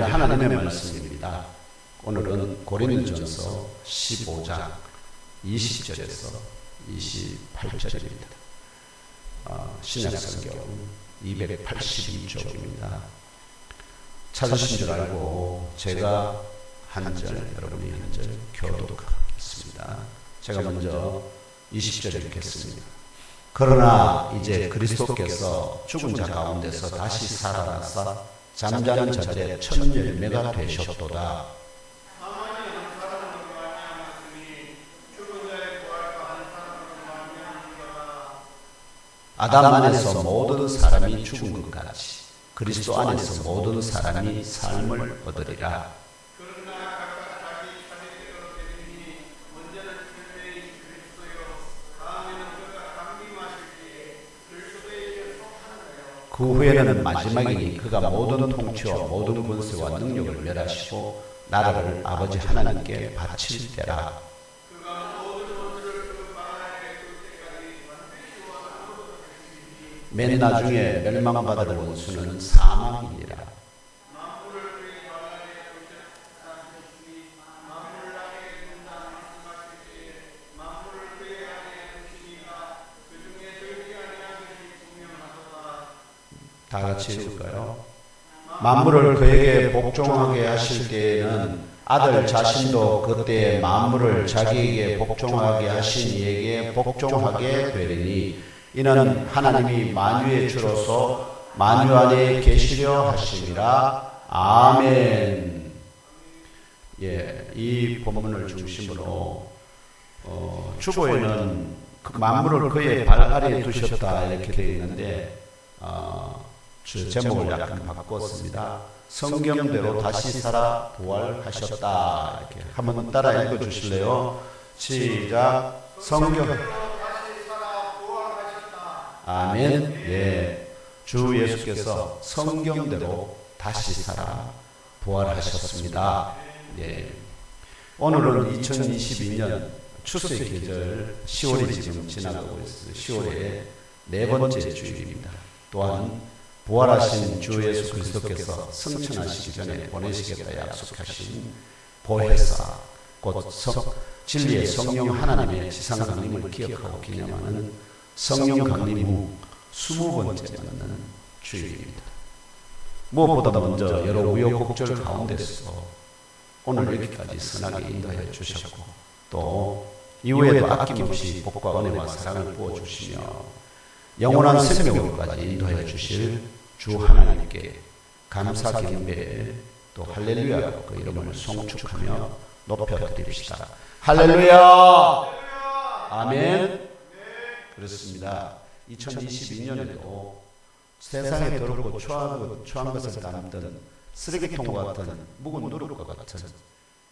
하나님의 말씀입니다. 오늘은 고린도전서 15장 20절에서 28절입니다. 신약성경 282쪽입니다. 찾으신 줄 알고 제가 한 절, 여러분이 한 절 교독하겠습니다. 제가 먼저 20절 읽겠습니다. 그러나 이제 그리스도께서 죽은 자 가운데서 다시 살아나사 잠자는 자들의 첫 열매가 되셨도다. 아담 안에서 모든 사람이 죽은 것 같이 그리스도 안에서 모든 사람이 삶을 얻으리라. 그 후에는 마지막이니 그가 모든 통치와 모든 권세와 능력을 멸하시고 나라를 아버지 하나님께 바칠 때라. 맨 나중에 멸망받을 원수는 사망이니라. 다 같이 읽을까요? 만물을 그에게 복종하게 하실 때에는 아들 자신도 그때에 만물을 자기에게 복종하게 하신 이에게 복종하게 되리니 이는 하나님이 만유의 주로서 만유 안에 계시려 하심이라. 아멘. 이 본문을 중심으로 주보에는 만물을 그의 발 아래에 두셨다 이렇게 되어 있는데 제목을 약간 바꿨습니다. 성경대로 다시 살아 부활하셨다. 이렇게 한번 따라 읽어 주실래요? 시작. 성경. 아멘. 주 예수께서 성경대로 다시 살아 부활하셨습니다. 오늘은 2022년 추수의 계절 10월이 지금 지나가고 있어요. 10월의 네 번째 주일입니다. 또한 부활하신 주 예수 그리스도께서 승천하시기 전에 보내시겠다 약속하신 보혜사 곧 진리의 성령 하나님의 지상 강림을 기억하고 기념하는 성령 강림 후 20번째 맞는 주일입니다. 무엇보다 먼저 여러 우여곡절 가운데서 오늘 여기까지 선하게 인도하여 주셨고 또 이후에도 아낌없이 복과 은혜와 사랑을 부어주시며 영원한 생명으로까지 인도하여 주실 주 하나님께 감사 경배 또 할렐루야 그 이름을 송축하며 높여드립시다. 할렐루야. 아멘. 그렇습니다. 2022년에도 세상에 더럽고 추한 것을 담던 쓰레기통과 같은 묵은 누룩과 같은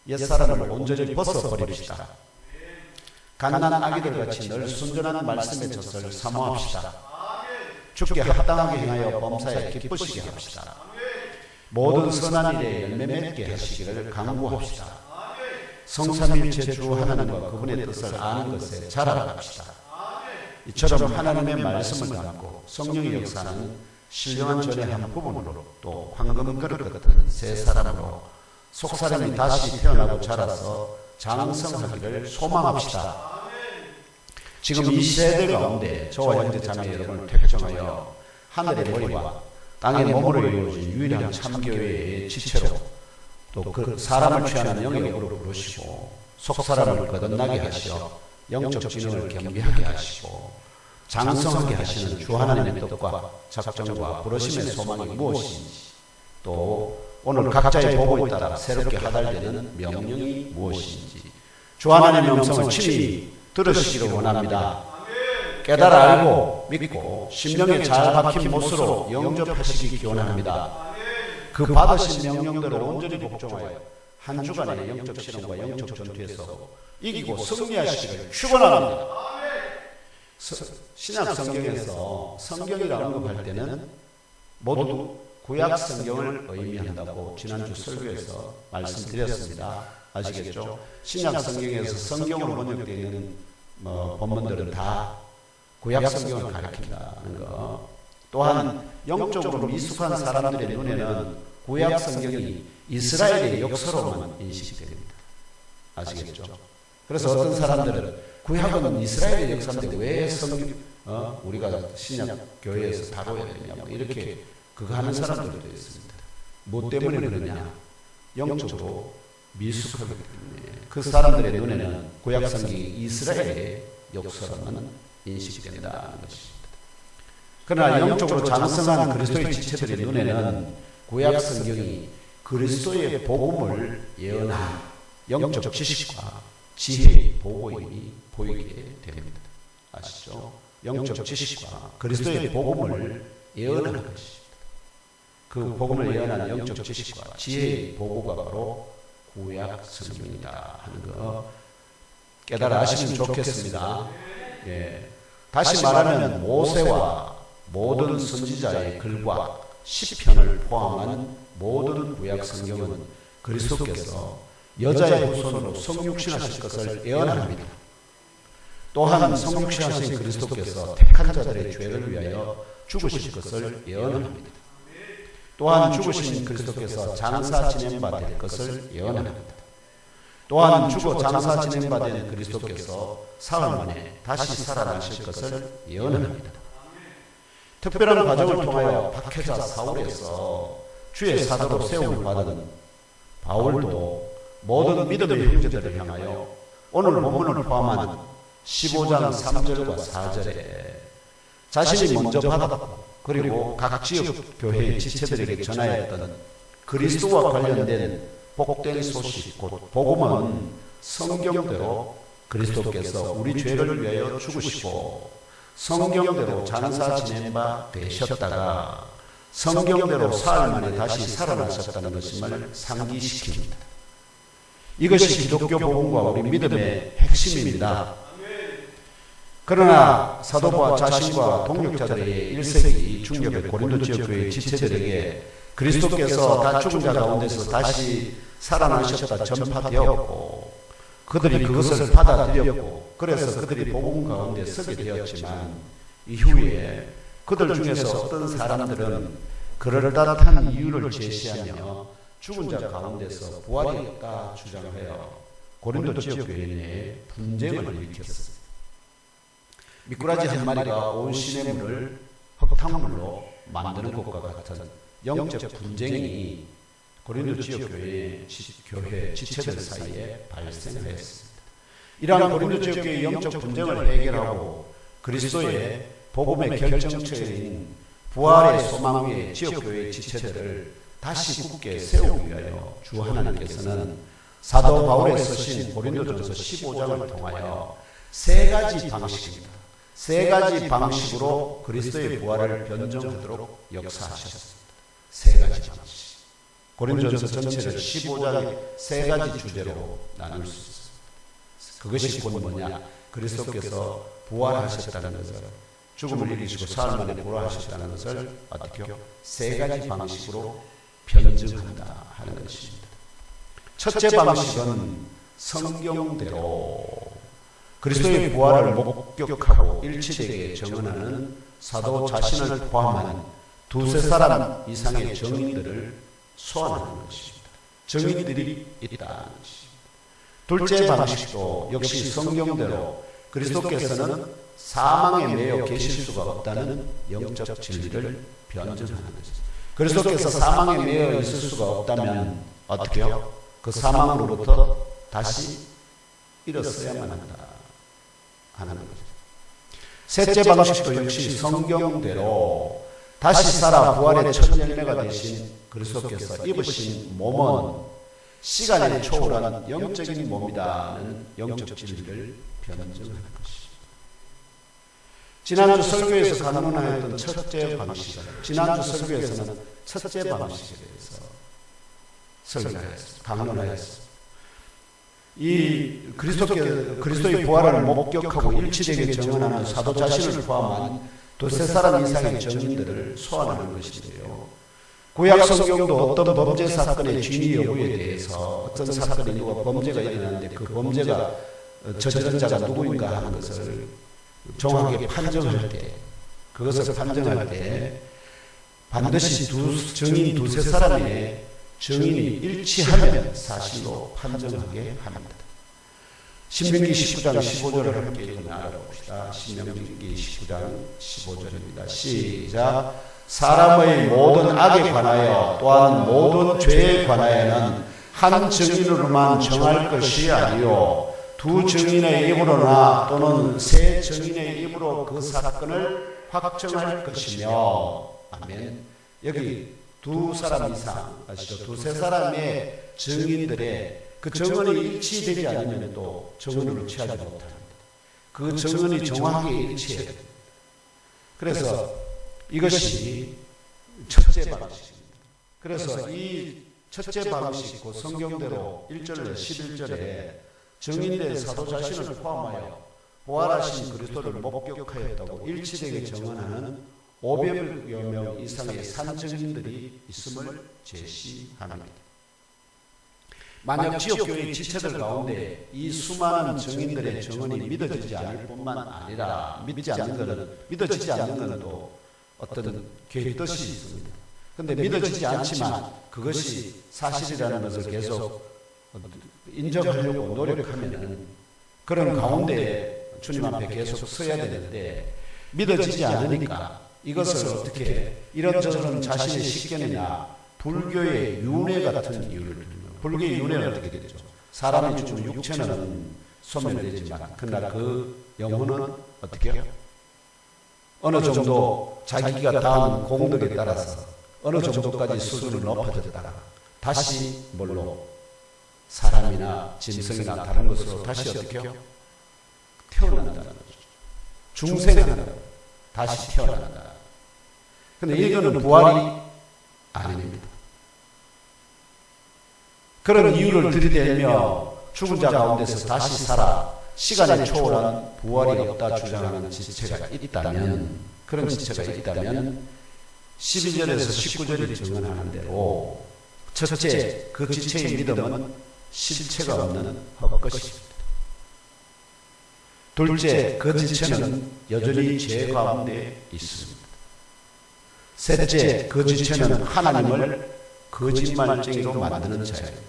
옛사람을 온전히 벗어버립시다. 갓난 아기들같이 늘 순전한 말씀의 젖을 사모합시다. 주께 합당하게 행하여 범사에 기쁘시게 합시다. 모든 선한 일에 열매 맺게 하시기를 간구합시다. 성삼일체 주 하나님과 그분의 뜻을 아는 것에 자라갑시다. 이처럼 하나님의 말씀을 담고 성령의 역사는 신령한 전의 한 부분으로 또 황금 그릇 같은 새 사람으로 속사람이 다시 태어나고 자라서 장성하기를 소망합시다. 지금 이 세대 가운데 저와 형제 자매 여러분을 택정하여 하늘의 머리와 땅의 몸으로 이루어진 유일한 참교회의 지체로 또 그 사람을 취하는 영의 업으로 부르시고 속사람을 거듭나게 하시어 영적 진흥을 겸비하게 하시고 장성하게 하시는 주 하나님의 뜻과 작정과 부르심의 소망이 무엇인지 또 오늘 각자의 보고에 따라 새롭게 하달되는 명령이 무엇인지 주 하나님의 음성을 친히 들으시기를 원합니다. 깨달아 알고 믿고 심령에 잘 박힌 못으로 영접하시기 기원합니다. 그 받으신 명령대로 온전히 복종하여 한 주간의 영적 실험과 영적 전투에서 이기고 승리하시기를 축원합니다. 신약 성경에서 성경이라 언급할 때는 모두 구약 성경을 의미한다고 지난주 설교에서 말씀드렸습니다. 아시겠죠? 신약 성경에서 성경으로 번역되어 있는 본문들은 다 구약 성경을 가리킨다는 거. 또한 영적으로 미숙한 사람들의 눈에는 구약 성경이 이스라엘의 역사로만 인식됩니다. 아시겠죠? 그래서 어떤 사람들은 구약은 이스라엘의 역사인데 왜 우리가 신약 교회에서 다뤄야 되냐 이렇게 그거 하는 사람들도 있습니다. 뭐 때문에 그러냐? 영적으로 미숙하기 때문에 그 사람들의 눈에는 구약 성경이 이스라엘의 역사로만 인식된다는 것입니다. 그러나 영적으로 장성한 그리스도의 지체들의 눈에는 구약 성경이 그리스도의 복음을 예언한 영적 지식과 지혜의 보고임이 보이게 됩니다. 아시죠? 영적 지식과 그리스도의 복음을 예언하는 것입니다. 그 복음을 예언한 영적 지식과 지혜의 보고가 바로 구약 성경이다 하는 거 깨달아 아시면 좋겠습니다. 예. 다시 말하면 모세와 모든 선지자의 글과 시편을 포함한 모든 구약 성경은 그리스도께서 여자의 후손으로 성육신하실 것을 예언합니다. 또한 성육신하신 그리스도께서 택한 자들의 죄를 위하여 죽으실 것을 예언합니다. 또한 죽으신 그리스도께서 장사 지낸바 될 것을 예언합니다. 또한 죽어 장사 지낸바 된 그리스도께서 사흘 만에 다시 살아나실 것을 예언합니다. 특별한 과정을 통하여 박해자 사울에서 주의 사도로 세움을 받은 바울도 모든 믿음의 형제들을 향하여 오늘 본문을 포함한 15장 3절과 4절에 자신이 먼저 받았고 그리고 각 지역 교회의 지체들에게 전하였던 그리스도와 관련된 복된 소식 곧 복음은 성경대로 그리스도께서 우리 죄를 위하여 죽으시고 성경대로 장사 지낸 바 되셨다가 성경대로 사흘 만에 다시 살아나셨다는 것임을 상기시킵니다. 이것이 기독교 복음과 우리 믿음의 핵심입니다. 그러나 사도 바울 자신과 동역자들의 1세기 중엽의 고린도 지역교회 지체들에게 그리스도께서 다 죽은 자 가운데서 다시 살아나셨다 전파되었고 그들이 그것을 받아들였고 그래서 그들이 복음 가운데 서게 되었지만 이후에 그들 중에서 어떤 사람들은 그럴듯한 이유를 제시하며 죽은 자 가운데서 부활이 없다 주장하여 고린도 지역교회 내에 분쟁을 일으켰습니다. 미꾸라지 한 마리가 온 시냇물을 흙탕물로 만드는 것과 같은 영적 분쟁이 고린도 지역교회 교회 지체들 사이에 발생하였습니다. 이러한 고린도 지역교회의 영적 분쟁을 해결하고 그리스도의 복음의 결정체인 부활의 소망 위에 지역교회의 지체들을 다시 굳게 세우기 위하여 주 하나님께서는 사도 바울에 쓰신 고린도전서 15장을 통하여 세 가지 방식으로 그리스도의 부활을 변정하도록 역사하셨습니다. 세 가지 방식. 고린도전서 전체를 15장의 세 가지 주제로 나눌 수 있습니다. 그것이 곧 뭐냐? 그리스도께서 부활하셨다는 것을, 죽음을 이기시고 사흘 만에 부활하셨다는 것을 어떻게요? 세 가지 방식으로 변증한다 하는 것입니다. 첫째 방식은 성경대로 그리스도의 부활을 목격하고 일치되게 증언하는 사도 자신을 포함한 두세 사람 이상의 증인들을 소환하는 것입니다. 증인들이 있다는 것입니다. 둘째 방식도 역시 성경대로 그리스도께서는 사망에 매여 계실 수가 없다는 영적 진리를 변증하는 것입니다. 그리스도께서 사망에 매여 있을 수가 없다면 어떻게 해요? 그 사망으로부터 다시 일어서야만 한다 하는 것입니다. 셋째 방식도 역시 성경대로 다시 살아 부활의 첫 열매가 되신 그리스도께서 입으신 몸은 시간에 초월한 영적인 몸이다는 영적 진리를 변증하는 것입니다. 지난주 설교에서 강론하였던 첫째 방식, 지난주 설교에서는 첫째 방식에 대해서 강론하였습니다. 이 그리스도의 부활을 목격하고 일치되게 증언하는 사도 자신을 포함한 두세 사람 이상의 증인들을 소환하는 것인데요. 구약 성경도 어떤 범죄 사건의 진위 여부에 대해서 어떤 사건이 누가 범죄가 일어났는데 그 범죄가 저지른 자가 누구인가 하는 것을 정확하게 판정할 때, 그것을 판정할 때 반드시 증인 두세 사람의 증인이 일치하면 사실로 판정하게 합니다. 신명기 19장 15절을 함께 읽으면 알아봅시다. 신명기 19장 15절입니다. 시작. 사람의 모든 악에 관하여 또한 모든 죄에 관하여는 한 증인으로만 정할 것이 아니요 두 증인의 입으로나 또는 세 증인의 입으로 그 사건을 확정할 것이며. 아멘. 여기 두 사람 이상 아시죠? 두세 사람의 증인들의 그 증언이 일치되지 않으면 또 증언을 취하지 못합니다. 그 증언이 정확하게 일치해야 됩니다. 그래서 이것이 첫째 방식입니다. 그래서 이 첫째 방식, 그 성경대로 1절에 11절에 증인된 사도 자신을 포함하여 부활하신 그리스도를 목격하였다고 일치되게 증언하는 500여 명 이상의 산증인들이 있음을 제시합니다. 만약 지역교회 지체들 가운데 이 수많은 증인들의 증언이 믿어지지 않을 뿐만 아니라 믿어지지 않는 것은 또 어떤 교회의 뜻이 있습니다. 그런데 믿어지지 않지만 그것이 사실이라는 것을 계속 인정하려고 노력하면 그런 가운데 주님 앞에 계속 서야 되는데 믿어지지 않으니까 이것을 어떻게 이런저런 자신의 식견이나 불교의 윤회 같은 이유를 들면 불교의 윤회는 어떻게 되죠? 사람이 죽으면 육체는 소멸되지만 그러나 그 영혼은 어떻게 해요? 어느 정도 자기가 다한 공덕에 따라서 어느 정도까지 수준을 높아졌다가 다시 뭘로? 사람이나 짐승이나 다른 것으로 다시 어떻게 해요? 태어난다는 거죠. 중생한다. 다시 태어난다. 그런데 이거는 부활이 아닙니다. 그런 이유를 들이대며 죽은 자 가운데서 다시 살아 시간에 초월한 부활이 없다 주장하는 지체가 있다면, 그런 지체가 있다면 12절에서 19절이 증언하는 대로 첫째, 그 지체의 믿음은 실체가 없는 헛것입니다. 둘째, 그 지체는 여전히 죄 가운데 있습니다. 셋째, 그 지체는 하나님을 거짓말쟁이로 만드는 자입니다.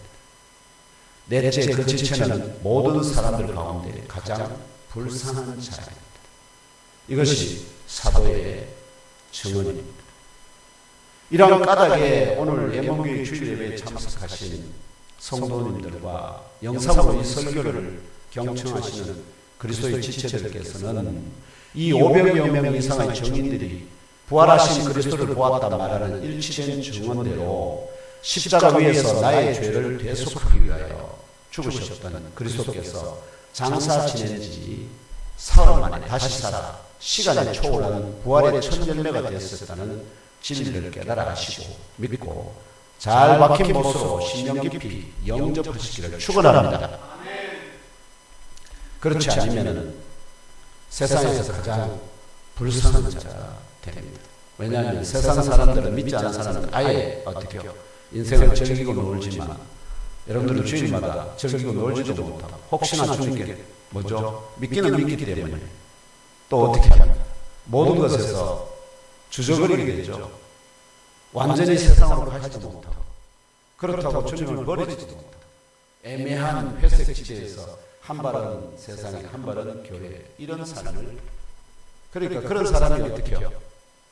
넷째, 그 지체는 모든 사람들 가운데 가장 불쌍한 자입니다. 이것이 사도의 증언입니다. 이런 까닭에 오늘 예mon교회 주일예배에 참석하신 성도님들과 영상으로 이 설교를 경청하시는 그리스도의 지체들께서는 이 500여 명 이상의 증인들이 부활하신 그리스도를 보았다 말하는 일치된 증언대로 십자가 위에서 나의 죄를 대속하기 위하여 죽으셨던 그리스도께서 장사 지낸 지 사흘 만에 다시 살아 시간에 초월하는 부활의 첫 열매가 되었었다는 진리를 깨달아 하시고 믿고 잘 박힌 못으로 신령 깊이 영접하시기를 축원합니다. 그렇지 않으면 세상에서 가장 불쌍한 자가 됩니다. 왜냐하면 세상 사람들은 믿지 않은 사람은 아예 어떻게 인생을 즐기고 놀지만 여러분들은 주일마다 즐기고 놀지도 못하고 혹시나 주님께 뭐죠? 믿기는 믿기 때문에 또 어떻게 합니까? 모든 것에서 주저거리게 되죠. 완전히 세상으로 가지도 못하고 그렇다고 주님을 버리지도 못하고 애매한 회색 지대에서 한 발은 세상에 한 발은 교회, 이런 삶을, 그러니까 그런 사람이 어떻게 해요?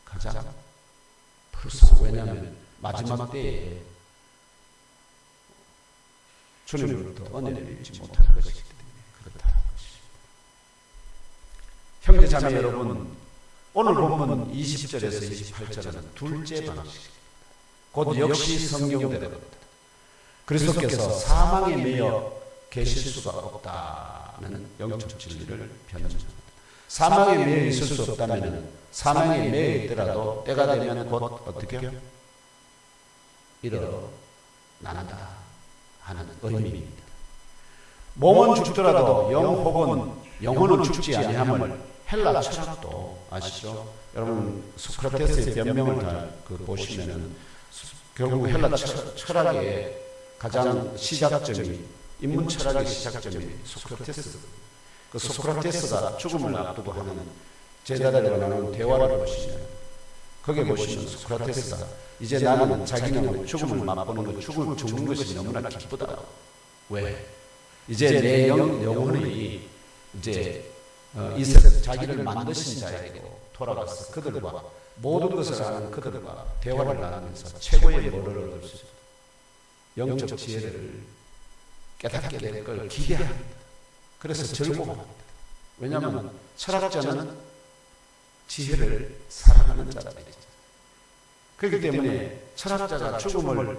가장 불쌍하고, 왜냐하면 마지막 때에 주님으로부터 은혜를 잊지 못할 것이기 때문에 그렇다는 것입니다. 형제 자매 여러분, 오늘 본문 20절에서 28절은 둘째 방식입니다. 곧 역시 성경대로입니다. 그리스도께서 사망에 매여 계실 수가 없다는 영적 진리를 변증합니다. 사망에 매여 있을 수 없다면 사망에 매여 있더라도 때가 되면 곧 어떻게 해요? 일어난다 하는 의미입니다. 몸은 죽더라도 영혼은 죽지 아니함을 헬라 철학도 아시죠? 여러분 소크라테스의 변명을 다 보시면은 결국 헬라 철학의 가장 시작점이, 인문 철학의 시작점이 소크라테스. 그 소크라테스가 죽음을 앞두고 하는 제자들과 나누는 대화를 보시면 거기에 보시면 소크라테스가 이제 나는 자기는 죽음을 맛보는 것, 죽는 것이 너무나 기쁘다. 왜? 이제 내 영혼이 이제 자기를 만드신 자에게로 돌아가서 그들과 모든 것을 아는 그들과 대화를 나누면서 최고의 뭐를 얻을 수 있다. 영적 지혜를 깨닫게 될 걸 기대합니다. 그래서 즐거워합니다. 왜냐하면 철학자는 지혜를 사랑하는 자들이죠. 그렇기 때문에 철학자가 죽음을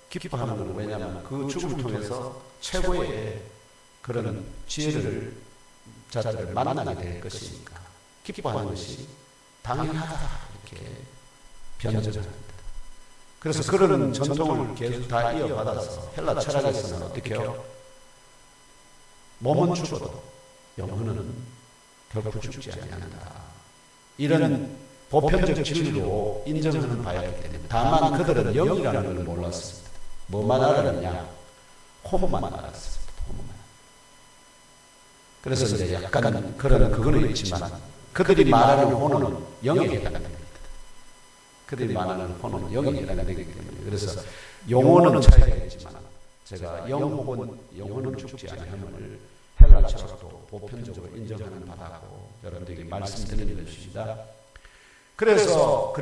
기뻐하는 건 왜냐하면 그 죽음을 통해서 최고의 그런 지혜를 자들을 만나게 될 것이니까 기뻐하는 것이 당연하다 이렇게 변절합니다. 그래서 그런 전통을 계속 다 이어받아서 헬라 철학에서는 어떻게 해요? 몸은 죽어도 영혼은 결코 죽지 아니한다. 이런 보편적 진리로 인정하는 바였기 때문에 다만 그들은 영이라는 걸 몰랐습니다. 뭐만 알았냐? 혼만 알았습니다. 혼만. 그래서 이제 약간 그거는 있지만 그들이 말하는 혼은 영에 해당됩니다. 그들이 말하는 혼은 영에 해당되기 때문에 그래서 용어는 차이가 있지만 제가 영 혹은 영혼은 죽지 아니함을 헬라 철학도 보편적으로 인정하는 바라고 여러분들에게 말씀드리는 것입니다. 그래서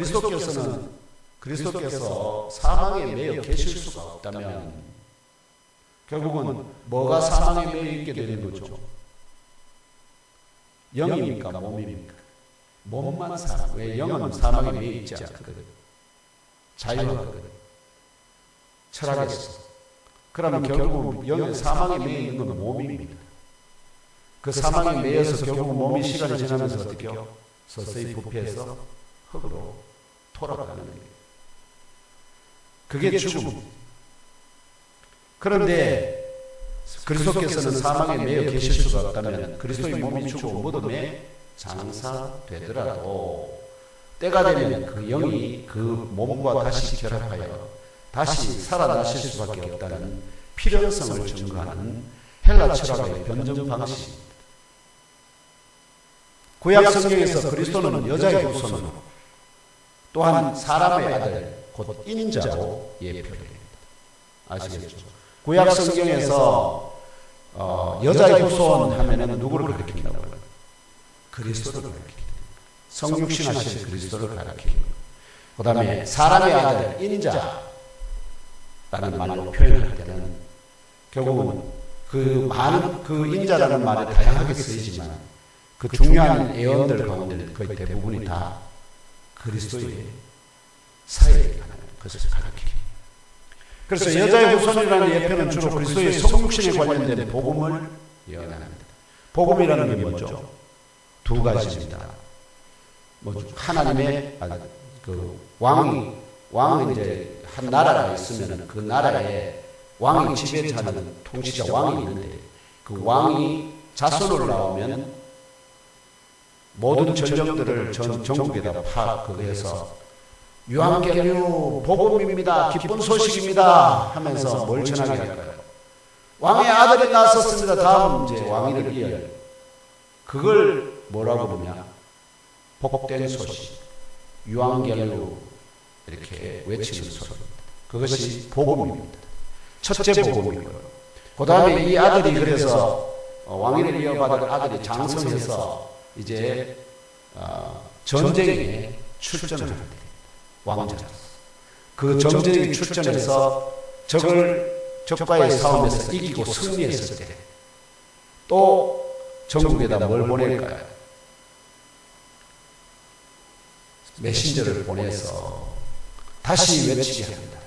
그리스도께서 사망에 매여 계실 수가 없다면 결국은 뭐가 사망에 매여 있게 되는 거죠? 영입니까? 몸입니까? 몸만 사망. 왜 영은 사망에 매여 있지 않거든. 자유하거든. 철학에서. 그러면 결국 영은 사망에 매여 있는 건 몸입니다. 그 사망에 매여서 결국 몸이 시간이 지나면서 어떻게 해요? 서서히 부패해서 흙으로 돌아가는 거예요. 그게 죽음. 그런데 그리스도께서는 사망에 매여 계실 수가 없다면 그리스도의 몸이 죽어 무덤에 장사되더라도 때가 되면 그 영이 그 몸과 다시 결합하여 다시 살아나실 수밖에 없다는 필연성을 증거하는 헬라 철학의 변증 방식입니다. 구약 성경에서 그리스도는 여자의 후손으로 또한 사람의 아들 곧 인자로 예표됩니다. 아시겠죠? 구약 성경에서 여자의 후손 하면은 누구를 가리킨다고요? 그리스도를 가리킵니다. 성육신하신 그리스도를 가리킵니다. 그 다음에 사람의 아들 인자라는 말로 표현할 때는 결국은 그 인자라는 말에 다양하게 쓰이지만 그 중요한 예언들 가운데 거의 대부분이 다 그리스도의 사역에 관한 것을 가리킵니다. 그래서 여자의 후손이라는 예표는 주로 그리스도의 성육신에 관련된 복음을 예언합니다. 복음이라는 게 뭐죠? 두 가지입니다. 하나님의 왕이 이제 한 나라가 있으면 그 나라에 왕이 지배하는 통치자 왕이 있는데 그 왕이 자손으로 나오면 모든 전령들을 전국에다 그거해서 유한결류 복음입니다. 기쁜 소식입니다. 하면서 뭘 전하게 할까요? 왕의 아들이 나섰습니다. 다음 이제 왕위를 이어요. 그걸 뭐라고 부르냐? 복된 소식, 유한결류 이렇게 외치는 소리. 그것이 복음입니다. 첫째 복음이고요. 그 다음에 이 아들이 그래서 왕위를 이어받을 아들이 장성해서 이제 전쟁에 출전을 하게 됩니다. 왕자로서. 그 전쟁에 출전해서 적과의 싸움에서 이기고 승리했을 때 또 전국에다 뭘 보낼까요? 메신저를 보내서 다시 외치게 합니다.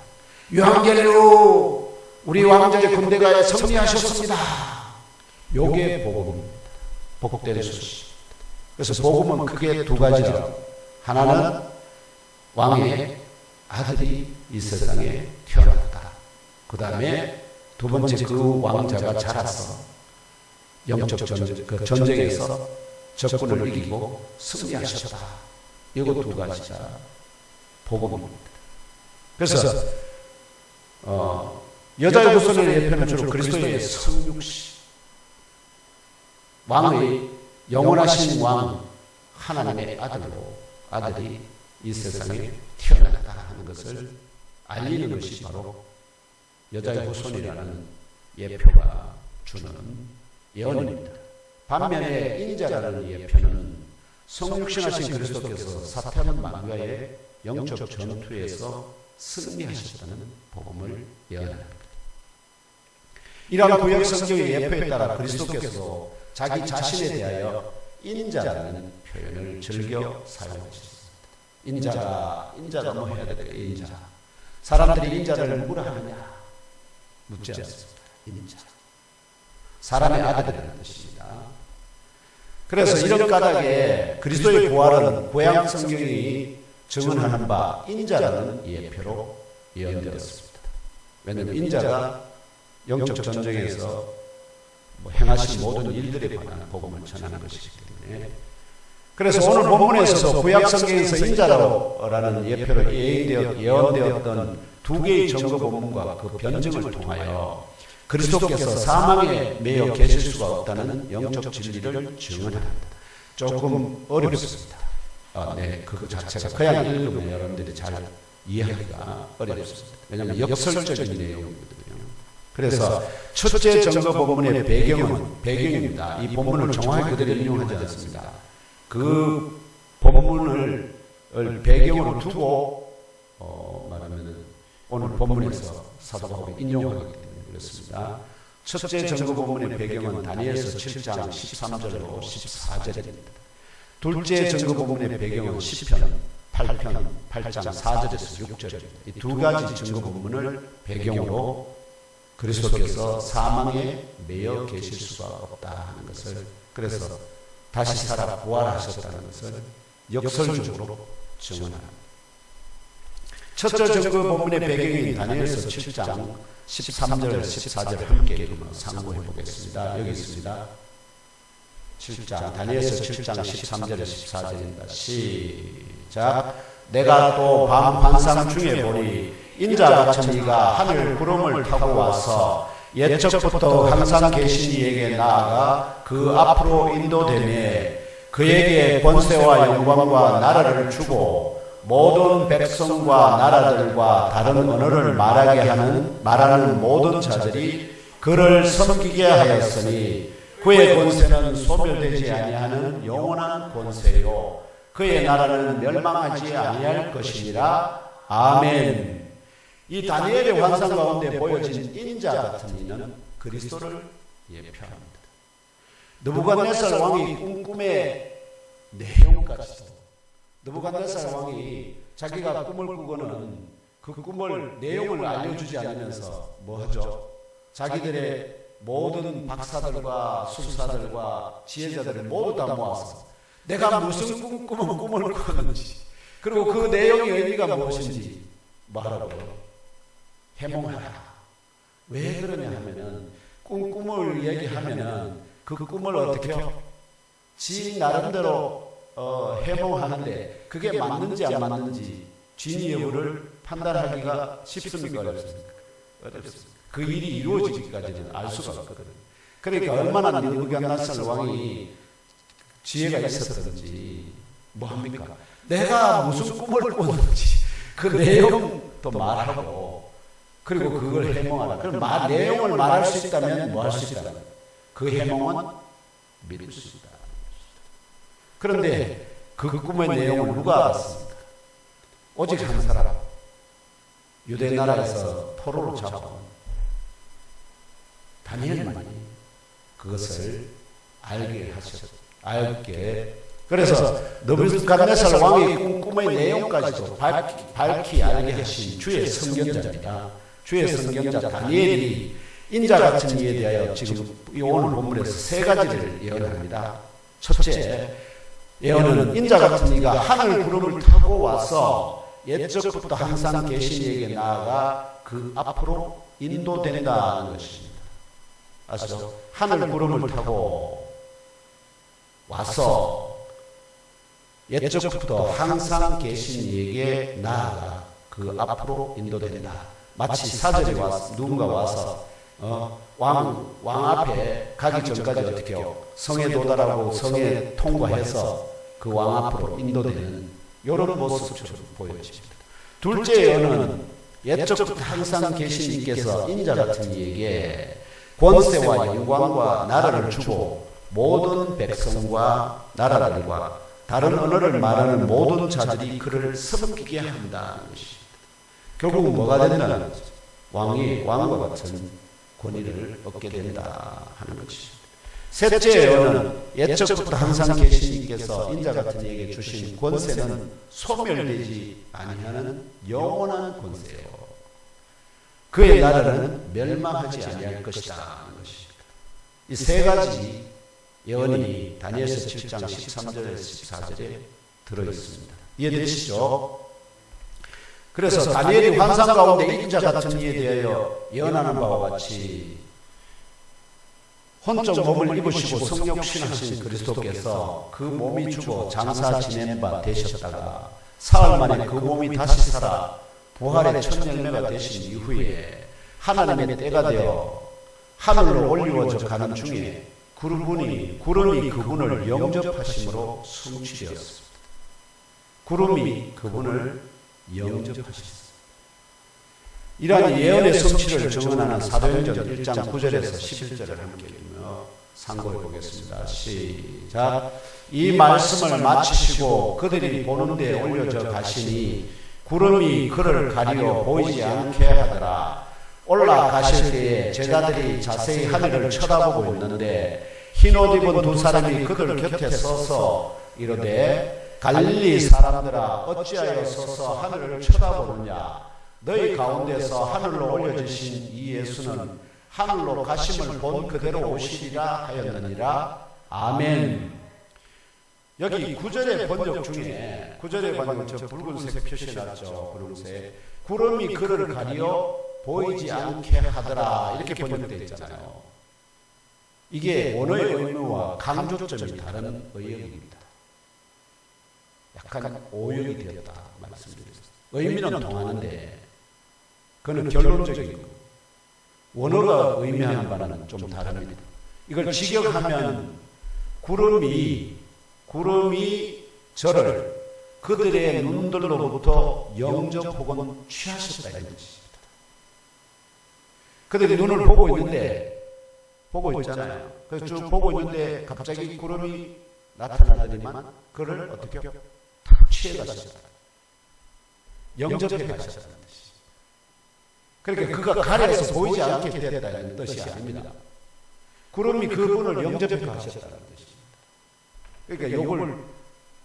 유한결류 우리 왕자의 군대가 승리하셨습니다. 요게 복음입니다. 복된 소식. 그래서 복음은 크게 두 가지죠. 하나는 왕의 아들이 이 세상에 태어났다. 그 다음에 두 번째 그 왕자가 자라서 영적 전쟁에서 적군을 이기고 승리하셨다. 이거 두 가지가 복음입니다. 그래서 여자의 후손의 예표는 주로 그리스도의 성육신, 왕의 영원하신 왕 하나님의 아들이 이 세상에 태어났다 하는 것을 알리는 것이 바로 여자의 후손이라는 예표가 주는 예언입니다. 반면에 인자라는 예표는 성육신하신 그리스도께서 사탄 만가의 영적 전투에서 승리하셨다는 복음을 예언합니다. 이러한 구약 성경의 예표에 따라 그리스도께서 자기 자신에 대하여 인자라는 표현을 즐겨 사용하셨습니다. 인자가 뭐 해야 될까요? 인자. 사람들이 인자를 누구라 하느냐? 묻지 않습니다. 인자. 사람의 아들이라는 뜻입니다. 그래서 이런 까닭에 그리스도의 부활은 구약 성경이 증언하는 바 인자라는 예표로 예언되었습니다. 왜냐하면 인자가 영적 전쟁에서 행하신 모든 일들에 관한 복음을 전하는 것이기 때문에, 그래서 오늘 본문에서도 구약 성경에서 인자라는 예표로 예언되었던 두 개의 증거 본문과 그 변증을 통하여 그리스도께서 사망에 매여 계실 수가 없다는 영적 진리를 증언합니다. 조금 어렵습니다. 그 자체가 그냥 읽으면 여러분들이 잘 이해하기가 어렵습니다. 왜냐하면 역설적인 내용이거든요. 그래서 첫째 증거 본문의 배경입니다. 이 본문을 정확히 그대로 인용하지 않습니다. 그 본문을 배경으로 두고 말하면 오늘 본문에서 사도 바울이 인용하기 때문에 그렇습니다. 첫째 증거 본문의 배경은 다니엘서 7장 13절로 14절입니다. 둘째 증거 본문의 배경은 시편 8편 8장 4절에서 6절입니다. 이 두 가지 증거 본문을 배경으로 그리스도께서 사망에 매여 계실 수가 없다 하는 것을, 그래서 다시 살아 부활하셨다는 것을 역설적으로 증언합니다. 첫째 증거 본문의 배경인 다니엘서 7장 13절 14절 함께 상고해 보겠습니다. 여기 있습니다. 7장 다니엘서 7장 13절 14절입니다. 시작. 내가 또 밤 환상 중에 보니 인자 같은 이가 하늘 구름을 타고 와서 옛적부터 항상 계신 이에게 나아가 그 앞으로 인도되매 그에게 권세와 영광과 나라를 주고 모든 백성과 나라들과 다른 언어를 말하는 모든 자들이 그를 섬기게 하였으니 그의 권세는 소멸되지 아니하는 영원한 권세요 그의 나라는 멸망하지 아니할 것이니라. 아멘. 이 다니엘의 환상 가운데 보여진 인자 같은 이는 그리스도를 예표합니다. 느부갓네살 왕이 꿈의 내용까지도, 느부갓네살 왕이 자기가 꿈을 꾸고는 그 꿈을 내용을 알려주지 않으면서 뭐하죠? 자기들의 모든 박사들과 술사들과 지혜자들을 모두 다 모아서 내가 무슨 꿈을 꾸었는지, 그리고 그 내용의 의미가 무엇인지 말하라고요. 해몽하라. 왜 그러냐 하면은 꿈을 얘기하면은 그 꿈을 어떻게 해요? 지 나름대로 해몽하는데 그게 맞는지 안 맞는지 진위 여부를 판단하기가 쉽습니까? 어렵습니까? 어렵습니다. 그 일이 이루어지기까지는 알 수가 없거든요. 그러니까 얼마나 느부갓네살 왕이 지혜가 있었던지 뭐합니까? 내가 무슨 꿈을 꿨는지 그 내용도 말하고, 그리고 그걸 해몽하라. 그럼 내용을 말할 수 있다면 뭐 할 수 있다? 그 해몽은 믿을 수 있다. 그런데 그 꿈의 내용을 누가 알았습니까? 오직 한 사람, 유대 나라에서 포로로 잡아온 다니엘만이 그것을 알게 그래서 느부갓네살 왕이 꿈의 내용까지도 밝히 알게 하신 주의 선견자입니다. 주의 선견자 다니엘이 인자 같은 이에 대하여 지금 오늘 본문에서 세 가지를 예언합니다. 첫째, 예언은 인자 같은 이가 하늘 구름을 타고 와서 옛적부터 항상 계신 이에게 나아가 그 앞으로 인도된다는 것입니다. 아시죠? 하늘 구름을 타고 와서 옛적부터 항상 계신 이에게 나아가 그 앞으로 인도된다. 마치 사절이 누군가 와서 왕 앞에 가기 전까지 어떻게 해요? 성에 도달하고 성에 통과해서 그 왕 앞으로 인도되는 이런 모습처럼 보여집니다. 둘째 예언은 옛적부터 항상 계신 이께서 인자 같은 이에게 권세와 영광과 나라를 주고 모든 백성과 나라들과 다른 언어를 말하는 모든 자들이 그를 섬기게 한다는 것입니다. 결국은 뭐가 된다는 거죠? 왕과 같은 권위를 얻게 된다 하는 것입니다. 셋째 예언은 옛적부터 항상 계신 이께서 인자 같은 이에게 주신 권세는 소멸되지 아니하는 영원한 권세요. 그의 나라는 멸망하지 아니할 것이다 하는 것입니다. 이 세 가지 예언이 다니엘서 7장 13절에서 14절에 들어있습니다. 이해되시죠? 그래서 다니엘이 환상 가운데 인자 같은 이에 대하여 예언하는 바와 같이 혼적 몸을 입으시고 성육신하신 그리스도께서 그 몸이 죽어 장사 지낸 바 되셨다가 사흘 만에 그 몸이 다시 살아 부활의 첫 열매가 되신 이후에 하나님의 때가 되어 하늘로 올리워져 가는 중에 구름이 그분을 영접하심으로 성취되었습니다. 구름이 그분을 영접하셨습니다. 이러한 예언의 성취를 증언하는 사도행전 1장 9절에서 11절을 함께 읽으며 상고해 보겠습니다. 시작. 이 말씀을 마치시고 그들이 보는 데 올려져 가시니 구름이 그를 가리어 보이지 않게 하더라. 올라가실 때에 제자들이 자세히 하늘을 쳐다보고 있는데 흰옷 입은 두 사람이 그들 곁에 서서 이르되 갈릴리 사람들아 어찌하여 서서 하늘을 쳐다보느냐. 너희 가운데서 하늘로 올려주신 이 예수는 하늘로 가심을 본 그대로 오시리라 하였느니라. 아멘. 여기 9절의 번역 중에 9절의 번역 저 붉은색 표시해놨죠. 붉은색. 구름이 그를 가리어 보이지 않게 하더라 이렇게 번역되어 있잖아요. 이게 원어의 의미와 강조점이 다른 의역입니다. 약간 오역이 되었다 말씀드렸습니다. 의미는 통하는데 그는 결론적인 거. 원어가 의미하는 바는 좀 다릅니다. 이걸 직역하면 구름이 저를 그들의 눈들로부터 영접 혹은 취하셨다 이런 뜻입니다. 그들이 눈을 보고 있잖아요. 그래서 쭉 보고 있는데 갑자기 구름이 나타나더니만 그를 어떻게 탁 취해가셨다. 영접해 가셨다는 뜻이죠. 그러니까 그가 가려서 보이지 않게 되었다는 뜻이 아닙니다. 구름이 그분을 영접해 가셨다는 뜻입니다. 그러니까 이걸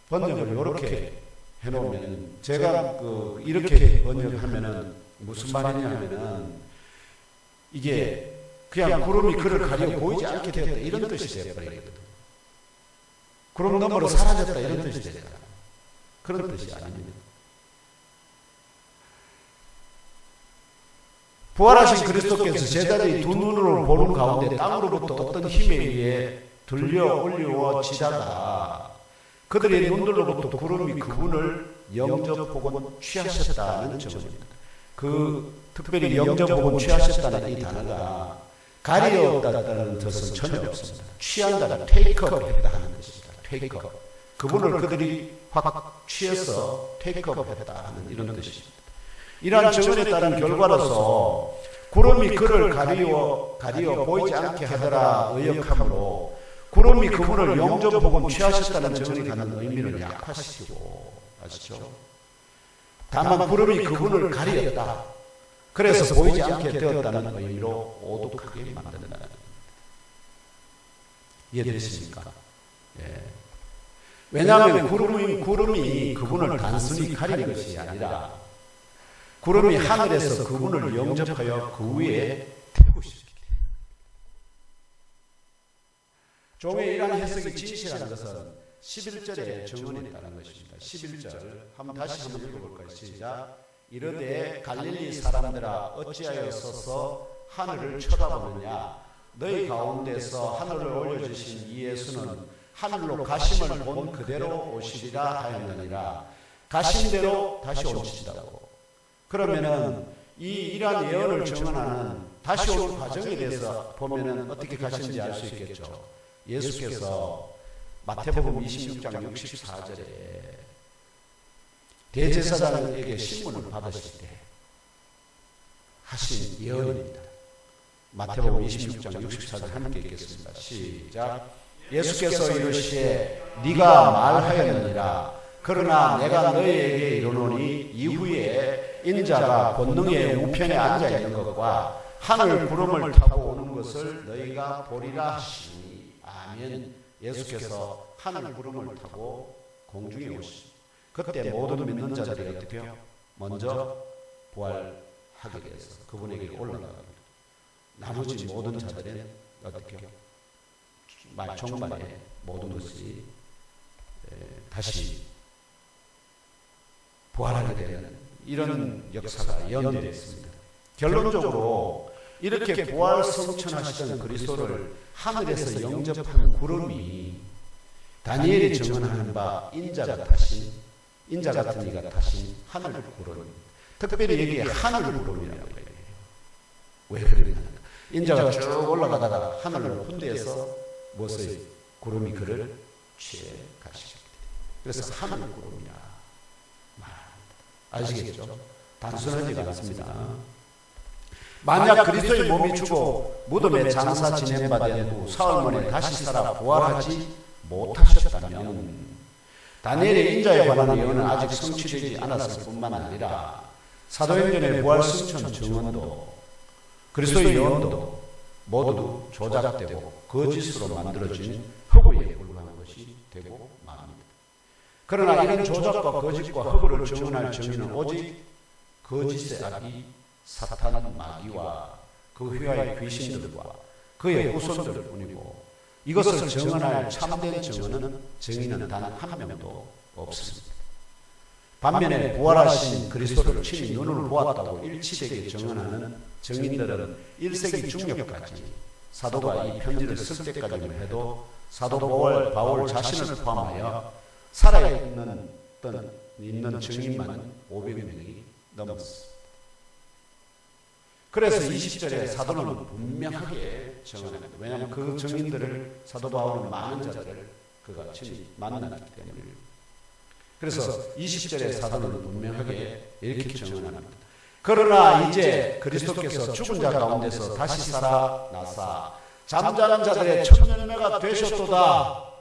번역을 이렇게 해놓으면 제가 이렇게 번역하면은 무슨 말이냐면은 이게 그냥 구름이 그를 가리고 보이지 않게 되었다 이런 뜻이 되어버리거든. 구름 너머로 사라졌다 이런 뜻이 되잖아. 그런 뜻이 아닙니다. 부활하신 그리스도께서 제자들이 두 눈으로 보는 가운데 땅으로부터 어떤 힘에 의해 들려 올리워지다가 그들의 눈들로부터 구름이 그분을 영접 혹은 취하셨다는 점입니다. 특별히 영접 혹은 취하셨다는 이 단어가 가리었다는 뜻은 전혀 없습니다. 취한다는 테이크업 했다는 뜻입니다. 테이크업. 그분을 그들이 확 취해서 테이크업 했다는 이런 뜻입니다. 이러한 증언에 따른 결과로서 구름이 그를 가리어 보이지 않게 하더라 의역함으로 구름이 그분을 영접 혹은 취하셨다는 증언이 갖는 의미를 약화시키고 아시죠? 다만 구름이 그분을 가리었다. 그래서 보이지 않게 되었다는 의미로 오독하게 만든다. 이해되십니까? 예. 왜냐하면 구름이 그분을 단순히 가리는 것이 아니라 구름이 하늘에서 그분을 영접하여 그 위에 태우시기 때문에. 종의 이러한 해석이 진실한 것은 11절에 증언에 따른 것입니다. 11절 다시 한번 읽어볼까요? 시작. 이르되 갈릴리 사람들아 어찌하여 서서 하늘을 쳐다보느냐. 너희 가운데서 하늘을 올려주신 이 예수는 하늘로 가심을 본 그대로 오시리라 하였느니라. 가신 대로 다시 오시다고. 그러면은 이러한 예언을 증언하는 다시 오는 과정에 대해서 보면은 어떻게 가시는지 알 수 있겠죠. 예수께서 마태복음 26장 64절에 대제사장에게 신문을 받으실 때 하신 예언입니다. 마태복음 26장 64절 함께 읽겠습니다. 시작. 예수께서 이르시되 네가 말하였느니라. 그러나 내가 너희에게 이르노니 이후에 인자가 권능의 우편에 앉아 있는 것과 하늘 구름을 타고 오는 것을 너희가 보리라 하시니. 아멘. 예수께서 하늘 구름을 타고 공중에 오시니 그때 모든 믿는 자들이 어떻게 해요? 먼저 부활하게 돼서 그분에게 올라갑니다. 나머지 모든 자들은 어떻게 해요? 총말에 모든 것이 다시 부활하게 되는 이런 역사가 예언되어 있습니다. 결론적으로 이렇게 부활 성천하시던 그리스도를 하늘에서 영접한 구름이 다니엘이 증언하는 바 인자 같은 이가 타신 하늘 구름, 특별히 여기에 하늘 구름이라고 해요. 왜 그러냐? 인자가 쭉 올라가다가 하늘로 hun대해서 무엇을 구름이 그를 취해 가시게 됩니다. 그래서 하늘 구름이라 말합니다. 아시겠죠? 단순하지가 않습니다. 만약 그리스도의 몸이 죽어 무덤에 장사 지낸 바 된 후 사흘 만에 다시 살아 부활하지 못하셨다면 다니엘의 인자에 관한 예언은 아직 성취되지 않았을 뿐만 아니라 사도행전의 부활 승천 증언도 그리스도의 예언도 모두 조작되고 거짓으로 만들어진 허구에 불과한 것이 되고 맙니다. 그러나 이런 조작과 거짓과 허구를 증언할 증인은 오직 거짓의 아비 사탄 마귀와 그 휘하의 귀신들과 그의 후손들 뿐이고 이것을 증언할 참된 증인은 단 한 명도 없습니다. 반면에 부활하신 그리스도를 친히 눈으로 보았다고 일치되게 증언하는 증인들은 1세기 중력까지 사도가 이 편지를 쓸 때까지만 해도 사도 바울 자신을 포함하여 살아있는 증인만 500명이 넘었습니다. 그래서 20절에 사도는 분명하게 증언합니다. 왜냐하면 그 증인들을 사도 바울은 많은 자들을 그가 친히 만났기 때문입니다. 그래서 20절에 사도는 분명하게 이렇게 증언합니다. 그러나 이제 그리스도께서 죽은 자 가운데서 다시 살아나사 잠자는 자들의 첫 열매가 되셨도다.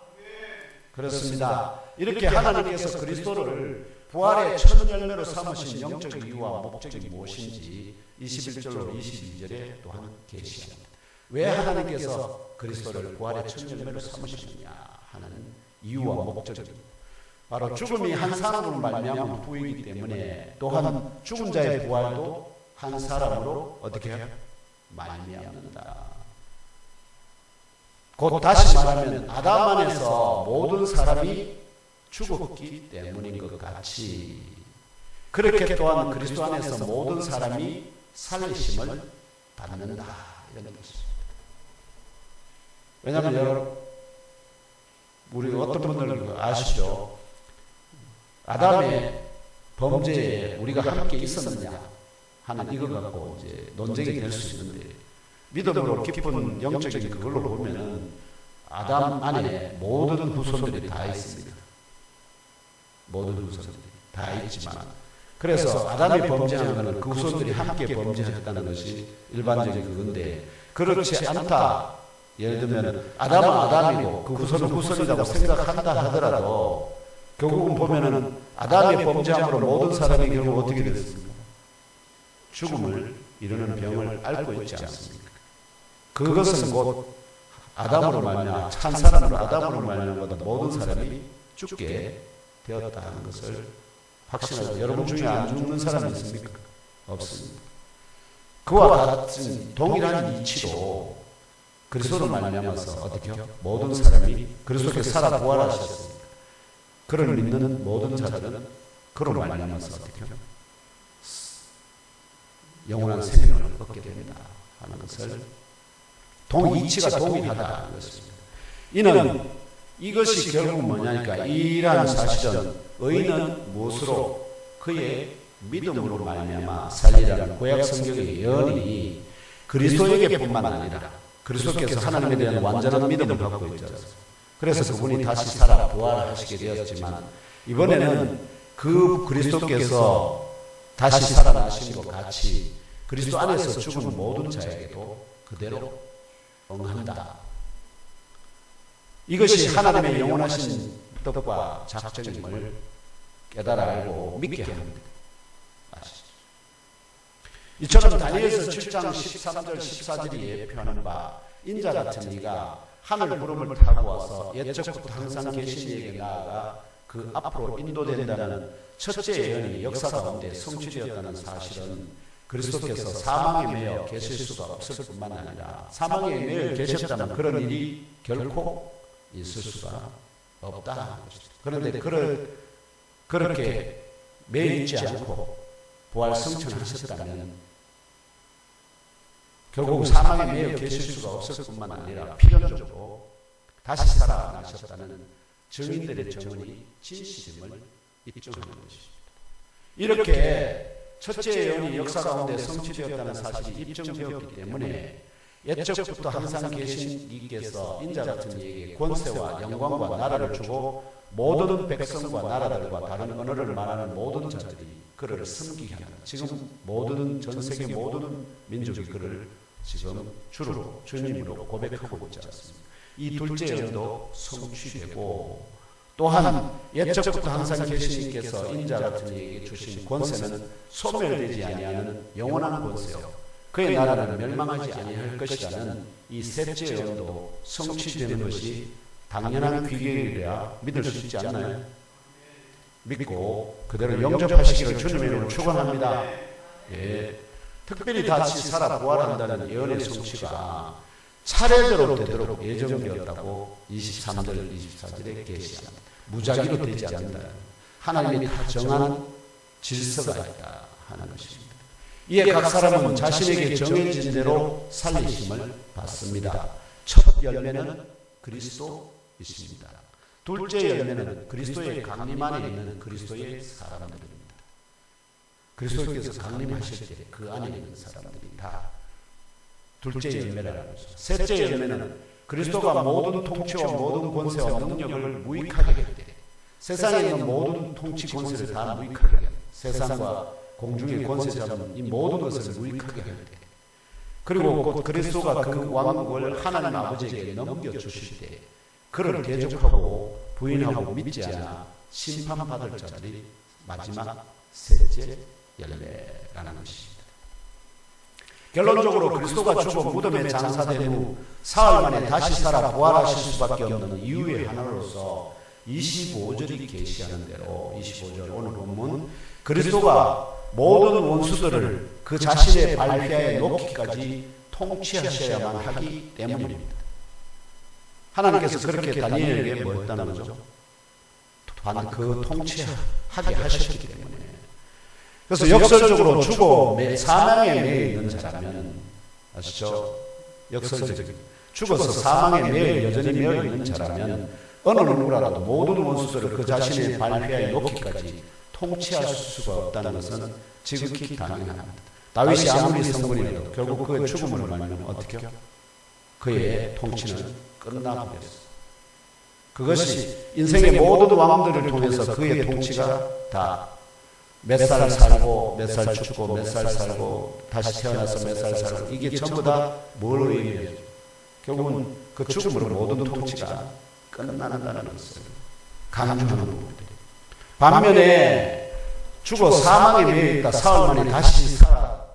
그렇습니다. 이렇게 하나님께서 그리스도를 부활의 첫 열매로 삼으신 영적 이유와 목적이 무엇인지 21절로 22절에 또한 계시합니다. 왜 하나님께서 그리스도를 부활의 첫 열매로 삼으시느냐 하는 이유와 목적입니다. 바로 죽음이 한 사람으로 말미암은 후이기 때문에 또한 죽은 자의 부활도 한 사람으로 어떻게 해요? 말미암는다. 곧 다시 말하면 아담 안에서 모든 사람이 죽었기 때문인 것 같이 그렇게 또한 그리스도 안에서 모든 사람이 살리심을 받는다. 이런 것입니다. 왜냐하면 여러분 우리 어떤 분들 아시죠? 아담의 범죄에 우리가 함께 있었느냐 하는 이거 갖고 이제 논쟁이 될 수 있는데 믿음으로 깊은 영적인 그걸로 보면은 아담 안에 모든 후손들이 다 있습니다. 모든 후손들이 다 있지만 그래서 아담이 범죄한 것은 그 후손들이 함께 범죄했다는 것이 일반적인 그건데 그렇지 않다. 예를 들면 아담은 아담이고 그 후손은 후손이라고 생각한다 하더라도 결국은 보면은 아담의 범죄함으로 모든 사람이 결국 어떻게 됐습니까? 죽음을 이루는 병을 앓고 있지 않습니까? 그것은 곧 아담으로 말미암아 한 사람으로 아담으로 말미암아 모든 사람이 죽게 되었다는 것을 확신하고 여러분 중에 안 죽는 사람이 있습니까? 없습니다. 그와 같은 동일한 이치로 그리스도로 말미암아서 어떻게 해요? 모든 사람이 그리스도께 살아 부활하셨습니다. 그를 믿는 모든 자들은 그로 말미암아서 어떻게 해요? 영원한 생명을 얻게 됩니다 하는 것을 이치가 동일하다는 것입니다. 이는 이것이 결국 뭐냐니까 이러한 사실은 의인은 무엇으로 그의 믿음으로 말미암아 살리라는 구약 성경의 예언이 그리스도에게뿐만 아니라 그리스도께서 하나님에 대한 완전한 믿음을 갖고 있지 않습니까? 그래서 그분이 다시 살아 부활하시게 되었지만 이번에는 그 그리스도께서 다시 살아나신 것 같이 그리스도 안에서 죽은 모든 자에게도 그대로 응한다. 이것이 하나님의 영원하신 뜻과 작정임을 깨달아 알고 믿게 합니다. 아시죠? 이처럼 다니엘서 7장 13절 14절이 예표하는 바 인자 같은 이가 하늘 구름을 타고 와서 옛적부터 항상 계신 이에게 나아가 그 앞으로 인도된다는 첫째 예언이 역사 가운데 성취되었다는 사실은 그리스도께서 사망에 매여 계실 수가 없을 뿐만 아니라 사망에 매여 계셨다면 그런 일이 결코 있을 수가 없다. 그런데 그렇게 매여 있지 않고 부활 성천하셨다면 결국 사망에 매여 계실 수가 없을 뿐만 아니라 필연적으로 다시 살아나셨다는 증인들의 증언이 진실임을 입증하는 것입니다. 이렇게 첫째 예언이 역사 가운데 성취되었다는 사실이 입증되었기 때문에 옛적부터 항상 계신 이께서 인자 같은 이에게 권세와 영광과 나라를 주고 모든 백성과 나라들과 다른 언어를 말하는 모든 자들이 그를 섬기게 한다. 지금 모든 전 세계 모든 민족이 그를 지금 주로 주님으로 고백하고 있지 않습니까? 이 둘째 예언도 성취되고 또한 옛적부터 항상 계신 이께서 인자 같은 이에게 주신 권세는 소멸되지 아니하는 영원한 권세요. 그의 나라는 멸망하지 아니할 것이라는 이 셋째 예언도 성취되는 것이 당연한 귀결이라 믿을 수 있지 않나요? 믿고 그대로 영접하시기를 주님의 이름으로 축원합니다. 예. 특별히 다시 살아 부활한다는 예언의 성취가 차례대로 되도록 예정되었다고 23절, 24절에 계시합니다. 무작위로 되지 않는다. 하나님이 다 정한 질서가 있다 하는 것입니다. 이에 각 사람은 자신에게 정해진 대로 살리심을 받습니다. 첫 열매는 그리스도이십니다. 둘째 열매는 그리스도의 강림 안에 있는 그리스도의 사람들입니다. 그리스도께서 강림하실 때 그 안에 있는 사람들이 다 둘째 열매라는 것이죠. 셋째 열매는 그리스도가 모든 통치와 모든 권세와 능력을 무익하게 할 때, 세상에 있는 모든 통치 권세를 다 무익하게 할 때, 세상과 공중의 권세 잡은 이 모든 것을 무익하게 할 때, 그리고 곧 그리스도가 그 왕국을 하나님 아버지에게 넘겨주실 때 그를 대적하고 부인하고 믿지 않아 심판받을 자들이 마지막 셋째 열매라는 것입니다. 결론적으로 그리스도가 죽어 무덤에 장사된 후 사흘 만에 다시 살아 부활하실 수밖에 없는 이유의 하나로서 25절이 계시하는 대로 25절 오늘 본문 그리스도가 모든 원수들을 그 자신의 발휘하에 놓기까지 통치하셔야만 하기 때문입니다. 하나님께서 그렇게 다니엘에게 뭐 했다는 거죠? 그 통치하게 하셨기 때문에. 그래서 역설적으로 죽어 사망에 매여 있는 자라면 아시죠? 역설적인 죽어서 사망에 매여 여전히 매여 있는 자라면 어느 누구라도 모든 원수들을 그 자신의 발휘하에 놓기까지 통치할 수가 없다는 것은 지극히 당연합니다. 다윗이 아무리 성군이라도 결국 그의 죽음으로 말하면 어떻게 해요? 그의 통치는 끝나버렸어요. 그것이 인생의 모든 왕들을 통해서 그의 통치가 다 몇 살 살고 몇 살 죽고 몇 살 살고 다시 태어나서 몇 살 살고 이게 전부 다 뭘 의미해요? 결국은 그 죽음으로 모든 통치가 끝난다는 것을 강조하는 부분들이에요. 반면에 죽어 사망에 매여 있다 사흘 만에 다시 살아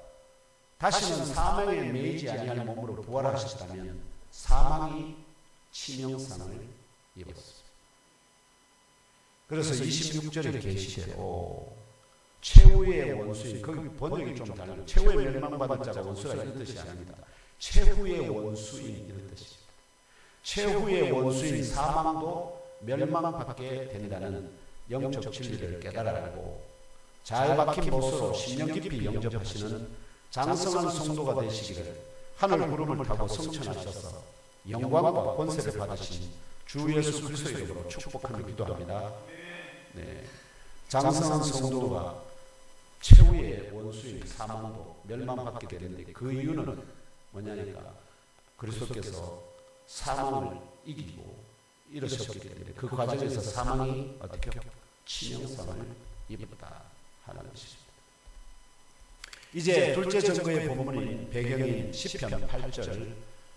다시는 사망에 매이지 아니할 몸으로 부활하셨다면 사망이 치명상을 입었습니다. 그래서 26절에 계시대로 최후의 원수인 거기 번역이 좀 달라요. 최후의 멸망받은 자가 원수가 이런 뜻이 아닙니다. 최후의 원수인 이런 뜻입니다. 최후의 원수인 사망도 멸망받게 된다는 영적 진리를 깨달아가고 잘 박힌 못으로 심령 깊이 영접하시는 장성한 성도가 되시기를 하늘 구름을 타고 성천하셔서 영광과 권세를 받으신 주 예수 그리스도의 이름으로 축복하며 기도합니다. 네. 장성한 성도가 최후의 원수인 사망도 멸망받게 되는데 그 이유는 뭐냐니까 그리스도께서 사망을 이기고 일으셨기 때문에 그 과정에서 사망이 어떻게 치명상을 입었다 하는 것입니다. 이제 둘째 증거의 본문인 배경인 시편 8절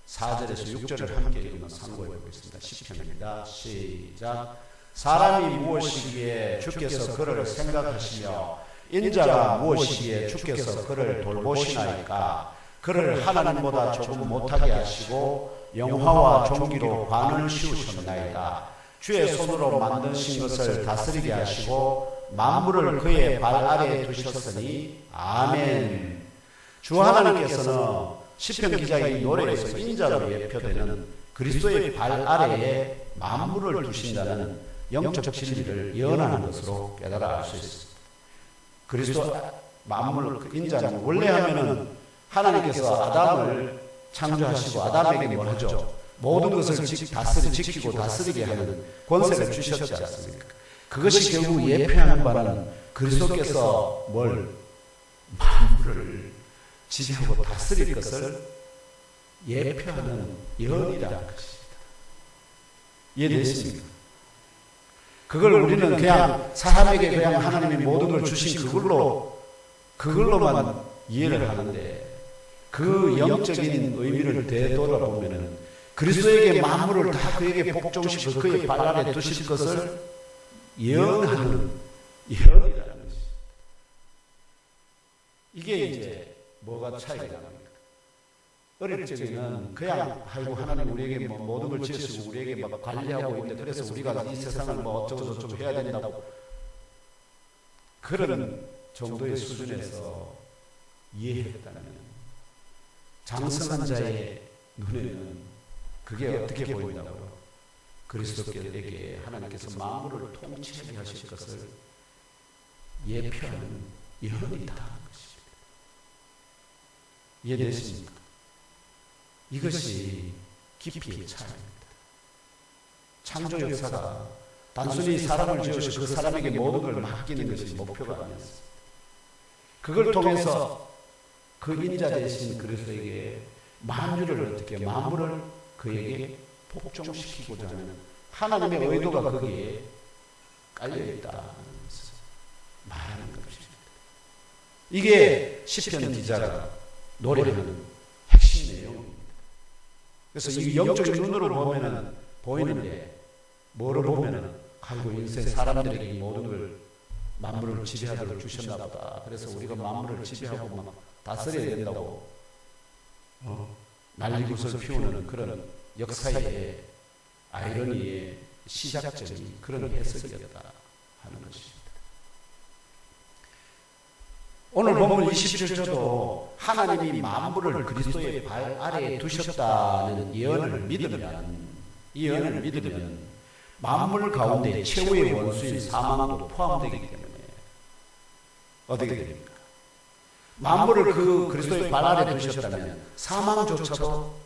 4절에서 6절을 함께 읽으면 상고해 보겠습니다. 시편입니다. 시작. 사람이 무엇이기에 주께서 그를 생각하시며 인자가 무엇이기에 주께서 그를 돌보시나이까. 그를 하나님보다 조금 못하게 하시고 영화와 종기로 관을 씌우셨나이다. 주의 손으로 만드신 것을 다스리게 하시고 만물을 그의 발 아래에 두셨으니 아멘. 주 하나님께서는 시편 기자의 노래에서 인자로 예표되는 그리스도의 발 아래에 만물을 두신다는 영적 진리를 예언하는 것으로 깨달아 알 수 있습니다. 그리스도 만물 인자는 원래 하면은 하나님께서 아담을 창조하시고 아담에게 뭘 하죠? 모든 것을 지키고 다스리게 하는 권세를 주셨지 않습니까? 그것이 결국 예표하는 바는 그리스도께서 뭘 만물을 지배하고 다스릴 것을 예표하는 예언이라는 것입니다. 이해되십니까? 그걸 우리는 그냥 사람에게 그냥 하나님이 모든 걸 주신 그걸로만 이해를 하는데 그 영적인 의미를 되돌아보면은 그리스도에게 만물을 다 그에게 복종시키고 그의 발 아래 두실 것을 예언하는 예언이라는 것입니다. 이게 이제 뭐가 차이가 납니까? 어릴 적에는 그냥 아이고 하나님 우리에게 뭐 모든 걸 지으시고 우리에게 막 관리하고 있는데 그래서 우리가 이 세상을 뭐 어쩌고 저쩌고 해야 된다고 그런 정도의 수준에서 이해했다면 장성한 자의 눈에는 그게 어떻게 보인다고요? 그리스도께서 하나님께서 만물을 통치하게 하실 것을 예표하는 예언이다 하는 것입니다. 이해되십니까? 이것이 깊이의 차이입니다. 창조 역사가 단순히 사람을 지어서 그 사람에게 모든 걸 맡기는 것이 목표가 아니었습니다. 그걸 통해서 그 인자 대신 그리스도에게 만물을 그에게 복종시키고자 하는 하나님의 의도가 거기에 깔려있다는 것을 말하는 것입니다. 이게 시편 기자가 노래하는 핵심 내용입니다. 그래서 이 영적인 눈으로 보면은 보이는데 뭐를 보면은 아이고 인생 사람들에게 이 모든 걸 만물을 지배하도록 주셨나 보다. 그래서 우리가 만물을 지배하고 막 다스려야 된다고 난리굿을 피우는 그런 역사의 아이러니의 시작점이 그런 해석이었다 하는 것입니다. 오늘 본문 27절도 하나님이 만물을 그리스도의 발 아래에 두셨다는 예언을 믿으면 만물 가운데 최후의 원수인 사망도 포함되기 때문에 어떻게 됩니까? 만물을 그 그리스도의 발 아래에 두셨다면 사망조차도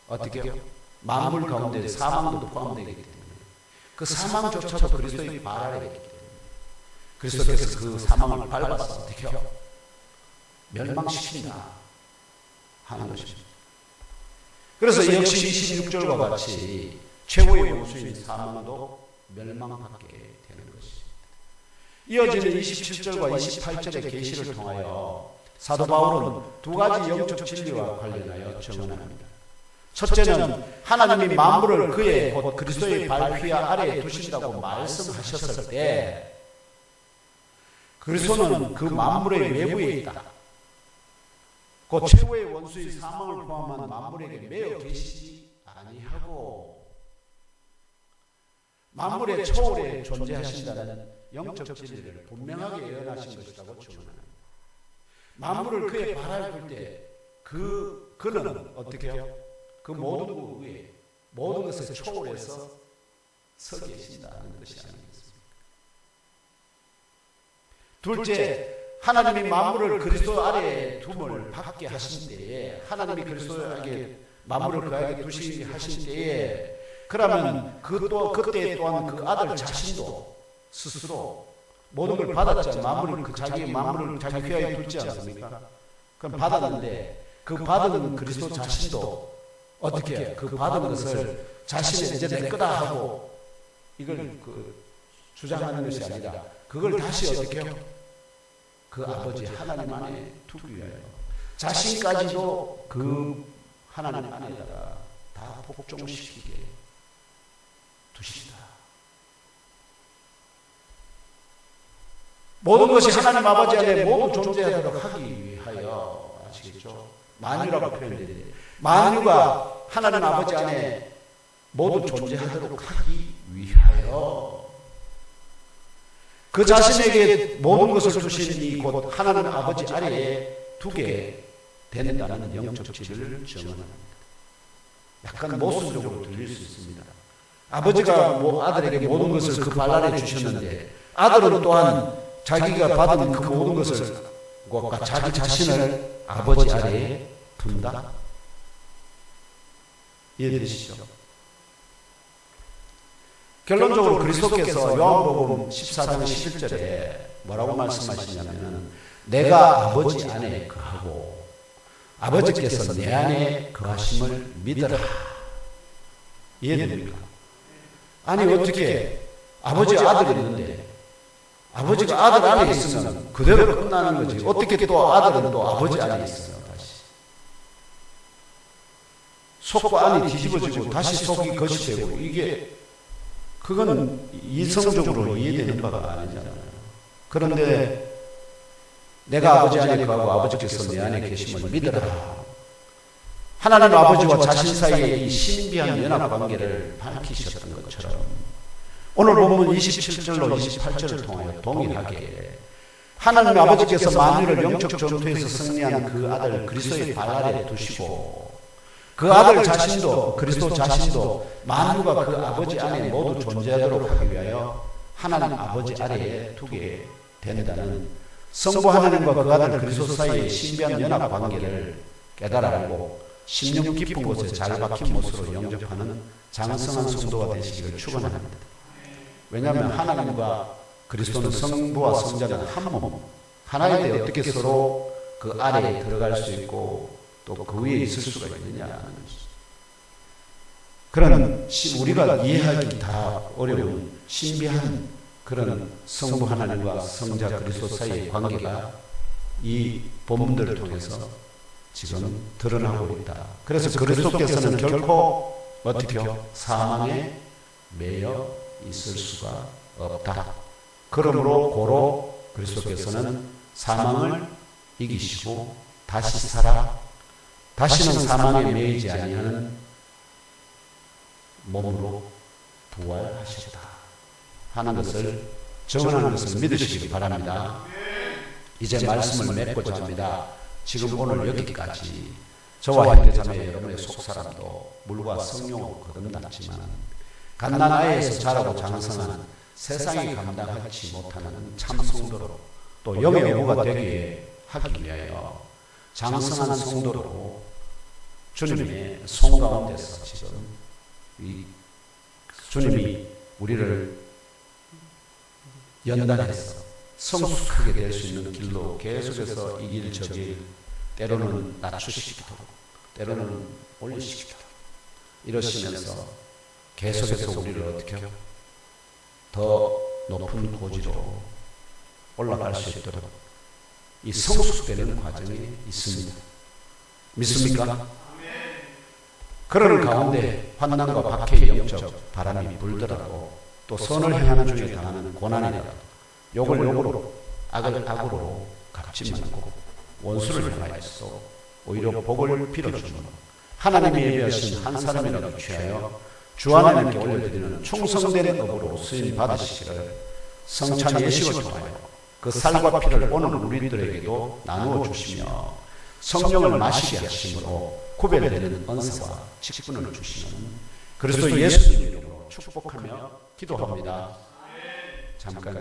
어떻게 해요? 만물 가운데 사망도 포함되기 때문에 그 사망조차도 그리스도의 발 아래에 있기 때문에 그리스도께서 그 사망을 밟아서 어떻게 해요? 멸망시킨다 하는 것입니다. 그래서 역시 26절과 같이 최고의 원수인 사망도 멸망받게 되는 것입니다. 이어지는 27절과 28절의 계시를 통하여 사도 바울은 두 가지 영적 진리와 관련하여 증언합니다. 첫째는 하나님이 만물을 그의 곧 그리스도의 발휘 아래에 두신다고 말씀하셨을 때 그리스도는 그 만물의 외부에 있다. 그 최고의 원수인 사망을 포함한 만물에게 매여 계시지 아니하고 만물의 초월에 존재하신다는 영적 진리를 분명하게 예언하신 것이라고 증언합니다. 만물을 그의 발을 풀 때 그는 어떻게 해요? 그 모든 것 위에 모든 것을 초월해서 서 계신다는 것이 아니겠습니까? 둘째, 하나님이 만물을 그리스도 아래에 둠을 받게 하신 때에 하나님이 그리스도에게 만물을 그에게 두시게 하신 때에 그러면 그때 또한 그 아들 자신도 스스로 모든 걸 받았잖아요. 만물을 자기 귀하에 두지 않습니까? 그럼 받았는데 그 받은 그리스도 자신도 어떻게 해요? 그 받은 것을 자신의 이제 내 거다 하고 이걸 주장하는 것이 아니라 그걸 다시 어떻게 해요? 그 아버지 하나님 안에 두기 위하여 자신까지도 그 하나님 안에다가 다 복종시키게 두시다. 모든 것이 하나님 아버지 안에 모두 존재하도록 하기 위하여, 아시겠죠? 만유라고 표현되는데, 만유가 하나님 아버지 안에 모두 존재하도록 하기 위하여 그 자신에게 모든 것을 주신 이 곧 하나님 아버지 아래에 두게 된다는 영적 진리를 증언합니다. 약간 모순적으로 들릴 수 있습니다. 아버지가 아들에게 모든 것을 그 발 아래 주셨는데 아들은 또한 자기가 받은 그 모든 것을 자기 자신을 아버지 아래에 둔다? 이해되시죠? 결론적으로 그리스도께서 요한복음 14장 11절에 뭐라고 말씀하시냐면 내가 아버지 안에 거하고 아버지께서 내 안에 거하심을 믿어라. 이해됩니까? 아니 어떻게 아버지가 아들이 있는데 아버지가 아들 안에 있으면 그대로 끝나는 거지. 어떻게 또 아들은 또 아버지 안에 있어요. 다시 속과 안이 뒤집어지고 다시 속이 것이 되고, 이게 그건 이성적으로 이해되는 바가 아니잖아요. 그런데 내가 아버지 안에 거하고 아버지께서 내 안에 계심을 믿어라. 하나님 아버지와 자신 사이의 이 신비한 연합관계를 밝히셨던 것처럼 오늘 본문 27절로 28절을 통하여 동일하게 하나님 아버지께서 만유를 영적 전투에서 승리한 그 아들 그리스도의 발 아래 두시고 그 아들 자신도, 그리스도 자신도 만유가 그 아버지 안에 모두 존재하도록 하기 위하여 하나님 아버지 아래에 두게 된다는 성부 하나님과 그 아들 그리스도 사이의 신비한 연합 관계를 깨달아 알고 심령 깊은 곳에 잘 박힌 못으로 영접하는 장성한 성도가 되시기를 축원합니다. 왜냐하면 하나님과 그리스도는 성부와 성자는 한 몸, 하나인데 어떻게 서로 그 아래에 들어갈 수 있고 또 그 위에 있을 수가 있느냐. 그런 우리가 이해하기 다 어려운 신비한 그런 성부 하나님과 성자 그리스도 사이의 관계가 이 본문들을 통해서 지금 드러나고 있다. 그래서 그리스도께서는 결코 어떻게 사망에 매여 있을 수가 없다. 그러므로 고로 그리스도께서는 사망을 이기시고 다시 살아 다시는 사망에 매이지 아니하는 몸으로 부활하셨다 하는 것을 정언하는 것을 믿으시기 바랍니다. 이제 말씀을 맺고자 합니다. 지금 오늘 여기까지 저와 형제자매 여러분의 속사람도 물과 성령으로 거듭났지만 갓난아이에서 자라고 장성한 세상이 감당하지 못하는 참 성도로 또 영의 어부가 되게 하기 위하여 장성한 성도로 주님의 손 가운데서 지금 주님이 우리를 연단해서 성숙하게 될 수 있는 길로 계속해서 이 길 저 길 때로는 낮추시기도 때로는 올리시기도 이러시면서 계속해서 우리를 어떻게 해요? 더 높은 고지로 올라갈 수 있도록 이 성숙되는 과정이 있습니다. 믿습니까? 그러는 가운데 환난과 박해의 영적 바람이 불더라도 또 선을 행하는 중에 당하는 고난이라도 욕을 욕으로 악을 악으로 갚지 말고 원수를 향하여서 오히려 복을 빌어주므로 하나님이 예비하신 한 사람이라도 취하여 주 하나님께 올려드리는 충성된 업으로 쓰임 받으시기를 성찬 예식을 통하여 그 살과 피를 오늘 우리들에게도 나누어 주시며 성령을 마시게 하심으로 구별되는 은사와 직분을 주시는 그리스도 예수님 이름으로 축복하며 기도합니다. 잠깐